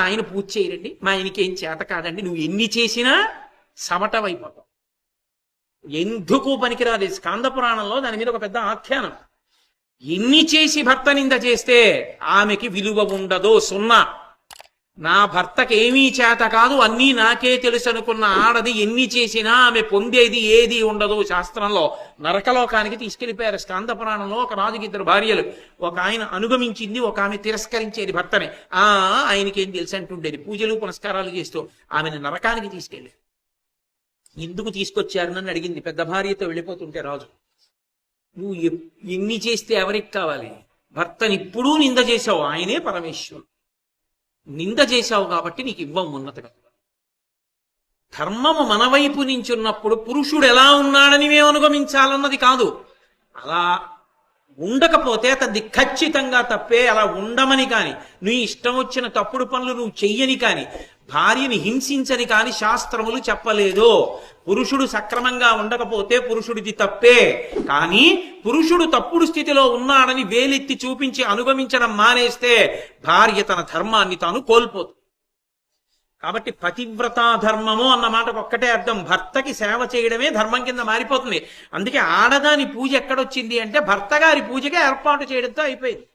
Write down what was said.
ఆయన పూజ చేయరండి, మా ఆయనకి ఏం చేత కాదండి, నువ్వు ఎన్ని చేసినా సమటమైపోతావు. ఎందుకు పనికిరాదు. స్కాంద పురాణంలో దాని మీద ఒక పెద్ద ఆఖ్యానం. ఎన్ని చేసి భర్త నింద చేస్తే ఆమెకి విలువ ఉండదు, సున్నా. నా భర్తకి ఏమీ చేత కాదు, అన్నీ నాకే తెలుసు అనుకున్న ఆడది ఎన్ని చేసినా ఆమె పొందేది ఏది ఉండదు. శాస్త్రంలో నరకలోకానికి తీసుకెళ్లిపోయారు. స్కాంద పురాణంలో ఒక రాజుకి 2 భార్యలు, ఒక ఆయన అనుగమించింది, ఒక ఆమె తిరస్కరించేది భర్తని. ఆయనకి ఏం తెలుసు అంటుండేది, పూజలు పునస్కారాలు చేస్తూ ఆమెను నరకానికి తీసుకెళ్ళి. ఎందుకు తీసుకొచ్చారు నన్ను అడిగింది పెద్ద భార్యతో వెళ్ళిపోతుంటే రాజు. నువ్వు ఎన్ని చేస్తే ఎవరికి కావాలి? భర్తని ఇప్పుడు నింద చేశావు, ఆయనే పరమేశ్వరుడు. నింద చేశావు కాబట్టి నీకు ఇవ్వం ఉన్నతగా. ధర్మము మన వైపు నుంచి ఉన్నప్పుడు పురుషుడు ఎలా ఉన్నాడని మేము అనుగమించాలన్నది కాదు. అలా ఉండకపోతే అతన్ని ఖచ్చితంగా తప్పే. అలా ఉండమని కాని, నీ ఇష్టం వచ్చిన తప్పుడు పనులు నువ్వు చెయ్యని కాని, భార్యని హింసించని కాని శాస్త్రములు చెప్పలేదు. పురుషుడు సక్రమంగా ఉండకపోతే పురుషుడిది తప్పే. కానీ పురుషుడు తప్పుడు స్థితిలో ఉన్నాడని వేలెత్తి చూపించి అనుగమించడం మానేస్తే భార్య తన ధర్మాన్ని తాను కోల్పోతుంది. కాబట్టి పతివ్రతా ధర్మము అన్న మాటకు ఒక్కటే అర్థం, భర్తకి సేవ చేయడమే ధర్మం కింద మారిపోతుంది. అందుకే ఆడదాని పూజ ఎక్కడొచ్చింది అంటే భర్త గారి పూజగా ఏర్పాటు చేయడంతో అయిపోయింది.